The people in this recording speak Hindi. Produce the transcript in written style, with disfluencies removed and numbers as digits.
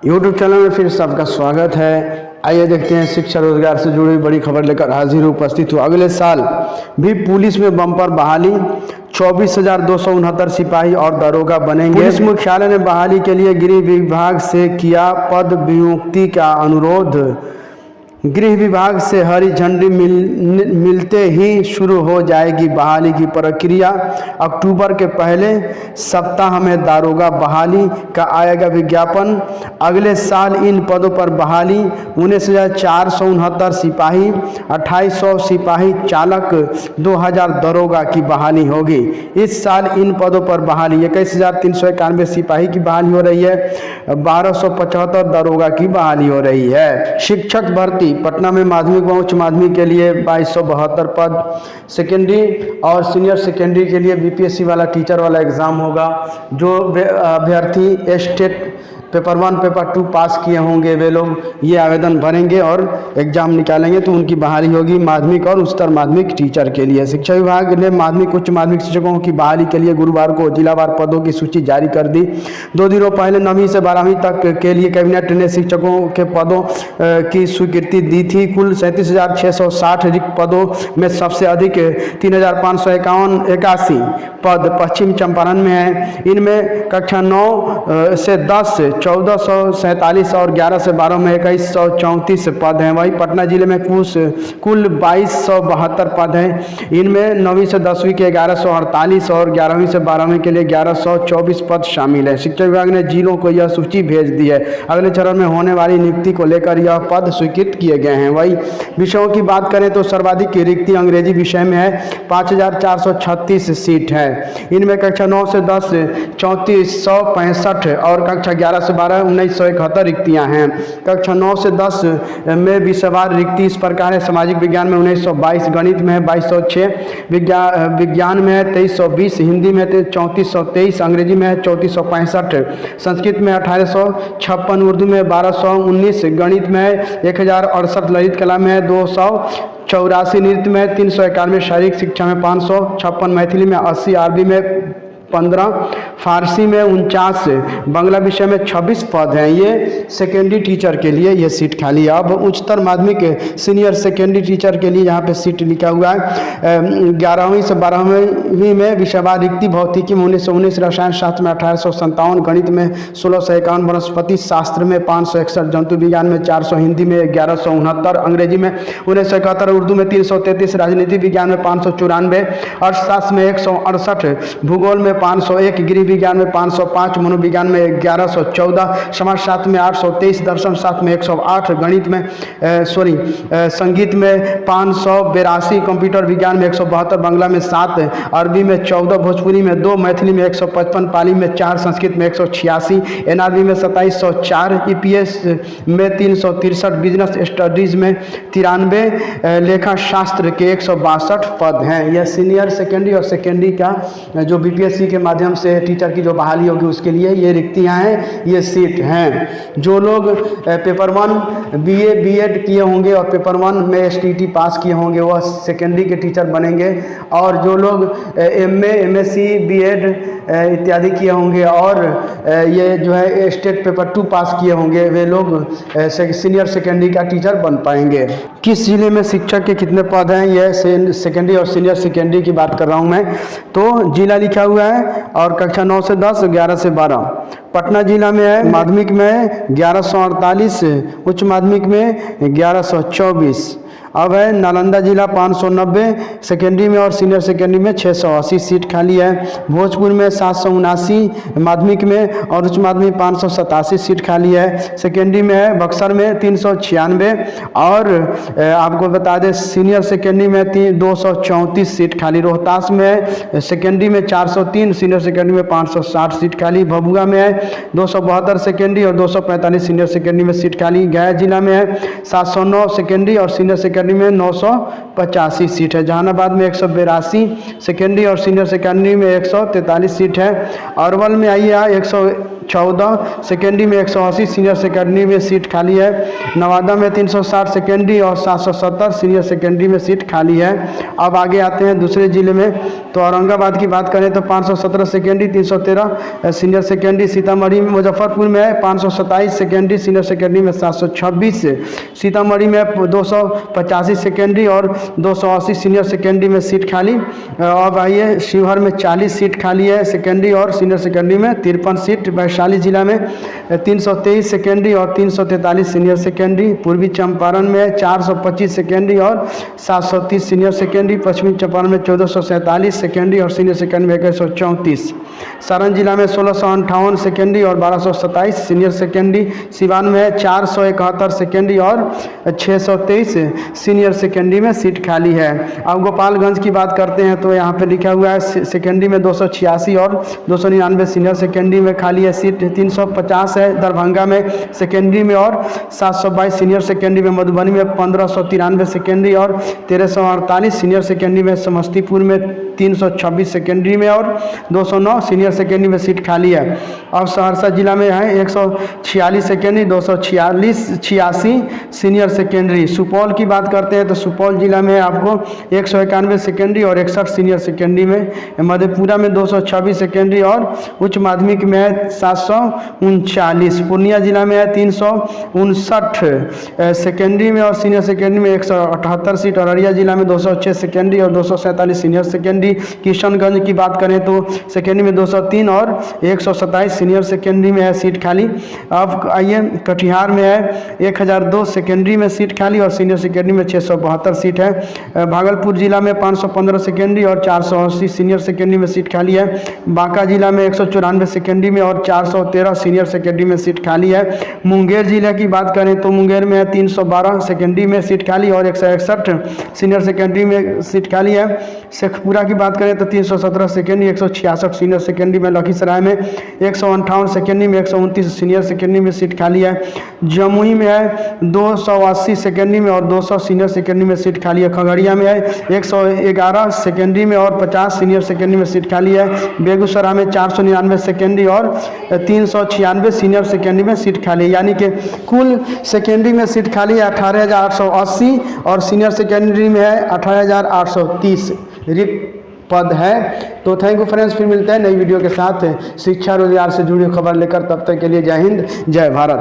यूट्यूब चैनल में फिर सबका स्वागत है। आइए देखते हैं शिक्षा रोजगार से जुड़ी बड़ी खबर लेकर हाजिर उपस्थित हुआ। अगले साल भी पुलिस में बम्पर बहाली, 24,269 सिपाही और दरोगा बनेंगे। पुलिस मुख्यालय ने बहाली के लिए गृह विभाग से किया पद विमुक्ति का अनुरोध। गृह विभाग से हरी झंडी मिलते ही शुरू हो जाएगी बहाली की प्रक्रिया। अक्टूबर के पहले सप्ताह में दारोगा बहाली का आएगा विज्ञापन। अगले साल इन पदों पर बहाली 19,469 सिपाही, 2,800 सिपाही चालक, 2,000 दरोगा की बहाली होगी। इस साल इन पदों पर बहाली 21,391 सिपाही की बहाली हो रही है, 1,275 दरोगा की बहाली हो रही है। शिक्षक भर्ती पटना में माध्यमिक व उच्च माध्यमिक के लिए 2272 पद, सेकेंडरी और सीनियर सेकेंडरी के लिए बीपीएससी वाला टीचर वाला एग्ज़ाम होगा। जो अभ्यर्थी स्टेट पेपर 1 पेपर 2 पास किए होंगे वे लोग ये आवेदन भरेंगे और एग्ज़ाम निकालेंगे तो उनकी बहाली होगी माध्यमिक और उच्चतर माध्यमिक टीचर के लिए। शिक्षा विभाग ने माध्यमिक उच्च माध्यमिक शिक्षकों की बहाली के लिए गुरुवार को जिलावार पदों की सूची जारी कर दी। 2 दिनों पहले 9वीं से 12वीं तक के लिए कैबिनेट ने शिक्षकों के पदों की स्वीकृति दी थी। कुल 37,660 रिक्त पदों में सबसे अधिक 3,581 पद पश्चिम चंपारण में है। इनमें कक्षा 9 से 10 1447 और 11 से 12 में 2134 पद हैं। वहीं पटना जिले में कुल 2272 पद हैं। इनमें 9वीं से 10वीं के 1148 और 11वीं से 12वीं के लिए 1124 पद शामिल हैं। शिक्षा विभाग ने जिलों को यह सूची भेज दी है। अगले चरण में होने वाली नियुक्ति को लेकर यह पद स्वीकृत किए गए हैं। वही विषयों की बात करें तो सर्वाधिक की रिक्ति अंग्रेजी विषय में है, 5,436 सीट है। इनमें कक्षा 9 से 10 3465 और कक्षा 11 से 12 1971 रिक्तियां हैं। कक्षा 9 से 10 में विषयवार रिक्ति इस प्रकार है। सामाजिक विज्ञान में 1922, गणित में है 2206, विज्ञान में है 2320, हिंदी में 3423, अंग्रेजी में है 3465, संस्कृत में 1856, उर्दू में 1219, गणित में है 1068, ललित कला में है 284, नृत्य में 391, शारीरिक शिक्षा में 556, मैथिली में 80, अरबी में 15, फारसी में 49, बांग्ला विषय में 26 पद हैं। ये सेकेंडरी टीचर के लिए ये सीट खाली है। अब उच्चतर माध्यमिक सीनियर सेकेंडरी टीचर के लिए यहाँ पे सीट लिखा हुआ है। 11वीं से 12वीं में विषयवार रिक्ति भौतिकी में 1919, रसायन शास्त्र में 1857, गणित में 1651, वनस्पति शास्त्र में 561, जंतु विज्ञान में 400, हिंदी में 1169, अंग्रेजी में 1971, उर्दू में 333, राजनीति विज्ञान में 594, अर्थशास्त्र में 168, भूगोल में 501, गृह विज्ञान में 505, मनोविज्ञान में 1114, समाजशास्त्र में 823, दर्शन शास्त्र में 108, गणित में संगीत में 582, कंप्यूटर विज्ञान में 172, बांग्ला में 7, अरबी में 14, भोजपुरी में 2, मैथिली में 155, पाली में 4, संस्कृत में 186, एनआरबी में 2704, ईपीएस में 363, बिजनेस स्टडीज में 93, लेखा शास्त्र के 162 पद हैं। यह सीनियर सेकेंडरी और सेकेंडरी का जो बीपीएससी के माध्यम से टीचर की जो बहाली होगी उसके लिए ये रिक्तियां हैं, ये सीट हैं। जो लोग पेपर 1 बीए बीएड किए होंगे और पेपर 1 में एसटीटी पास किए होंगे वह सेकेंडरी के टीचर बनेंगे, और जो लोग एमए एमएससी बीएड इत्यादि किए होंगे और ये जो है स्टेट पेपर 2 पास किए होंगे वे लोग सीनियर सेकेंडरी का टीचर बन पाएंगे। किस जिले में शिक्षक के कितने पद हैं, यह सेकेंडरी और सीनियर सेकेंडरी की बात कर रहा हूँ मैं। तो जिला लिखा हुआ है और कक्षा 9 से 10, 11 से 12 पटना जिला में है। माध्यमिक में 1148, उच्च माध्यमिक में 1124। अब है नालंदा जिला 590, सेकेंडरी में और सीनियर सेकेंडरी में 680 सीट खाली है। भोजपुर में 779, माध्यमिक में और उच्च माध्यमिक 587 सीट खाली है। सेकेंडरी में है बक्सर में 396 और आपको बता दें सीनियर सेकेंडरी में 234 सीट खाली। रोहतास में है सेकेंडरी में 403, सीनियर सेकेंडरी में 560 सीट खाली। भभुआ में है 272 सेकेंडरी और 245 सीनियर सेकेंडरी में सीट खाली। गया जिला में है 709 सेकेंडरी और सीनियर सेकेंडरी में 985 सीट है। जहानाबाद में 182, सेकेंडरी और सीनियर सेकेंडरी में 143 सीट है। अरवल में आइए 100 314, सेकेंडरी में 180 सीनियर सेकेंडरी में सीट खाली है। नवादा में 360 सेकेंडरी और 770 सीनियर सेकेंडरी में सीट खाली है। अब आगे आते हैं दूसरे ज़िले में, तो औरंगाबाद की बात करें तो 517 सेकेंडरी, 313 सीनियर सेकेंडरी। सीतामढ़ी में, मुजफ्फरपुर में है 527 सेकेंडरी, सीनियर सेकेंडरी में 726। सीतामढ़ी में 285 सेकेंडरी और 280 सीनियर सेकेंडरी में सीट खाली। अब आइए शिवहर में 40 सीट खाली है सेकेंडरी और सीनियर सेकेंडरी में 53 सीट। वैशाली जिला में 323 सेकेंडरी और 343 सीनियर सेकेंडरी। पूर्वी चंपारण में 425 सेकेंडरी और 730 सीनियर सेकेंडरी। पश्चिमी चंपारण में 1447 सेकेंडरी और सीनियर सेकेंडरी में 134। सारण जिला में 1658 सेकेंडरी और 1227 सीनियर सेकेंडरी। सिवान में 471 सेकेंडरी और 623 सीनियर सेकेंडरी में सीट खाली है। अब गोपालगंज की बात करते हैं तो यहाँ पे लिखा हुआ है सेकेंडरी में 286 और 299 सीनियर सेकेंडरी में खाली है सीट। 350 है दरभंगा में सेकेंडरी में और 722 सीनियर सेकेंडरी में। मधुबनी में 1593 सेकेंडरी और 1348 सीनियर सेकेंडरी में। समस्तीपुर में 326 सेकेंडरी में और 209 सीनियर सेकेंडरी में सीट खाली है। और सहरसा जिला में है 146 सेकेंडरी, 286 सीनियर सेकेंडरी। सुपौल की बात करते हैं तो सुपौल जिला में आपको 191 सेकेंडरी और 61 सीनियर सेकेंडरी में। मधेपुरा में 226 सेकेंडरी और उच्च माध्यमिक में है 739। पूर्णिया जिला में है 359 सेकेंडरी में और सीनियर सेकेंडरी में 178 सीट। अररिया जिला में 206 सेकेंडरी और 247 सीनियर सेकेंडरी। किशनगंज की बात करें तो सेकेंडरी में 203 और 127 सीनियर सेकेंडरी में है सीट खाली। अब आइए कटिहार में है 1002 सेकेंडरी में सीट खाली और सीनियर सेकेंडरी में 672 सीट है। भागलपुर जिला में 515 सेकेंडरी और 480 सीनियर सेकेंडरी में सीट खाली है। बांका जिला में 194 सेकेंडरी में और 413 सीनियर सेकेंडरी में सीट खाली है। मुंगेर जिले की बात करें तो मुंगेर में 312 सेकेंडरी में सीट खाली और 161 सीनियर सेकेंडरी में सीट खाली है। शेखपुरा की बात करें तो 317 सेकेंडरी, 166 सीनियर सेकेंडरी में। लखीसराय में 158 सेकेंडरी में 129 सीनियर सेकेंडरी में सीट खाली है। जमुई में है 280 सेकेंडरी में और 200 सीनियर सेकेंडरी में सीट खाली है। खगड़िया में है 111 सेकेंडरी में और 50 सीनियर सेकेंडरी में सीट खाली है। बेगूसराय में 499 सेकेंडरी और 396 सीनियर सेकेंडरी में सीट खाली है। यानी कि कुल सेकेंडरी में सीट खाली है 18,880 और सीनियर सेकेंडरी में है 18,830 रिक्त पद है। तो थैंक यू फ्रेंड्स, फिर मिलते हैं नई वीडियो के साथ शिक्षा रोजगार से जुड़ी खबर लेकर। तब तक के लिए जय हिंद, जय भारत।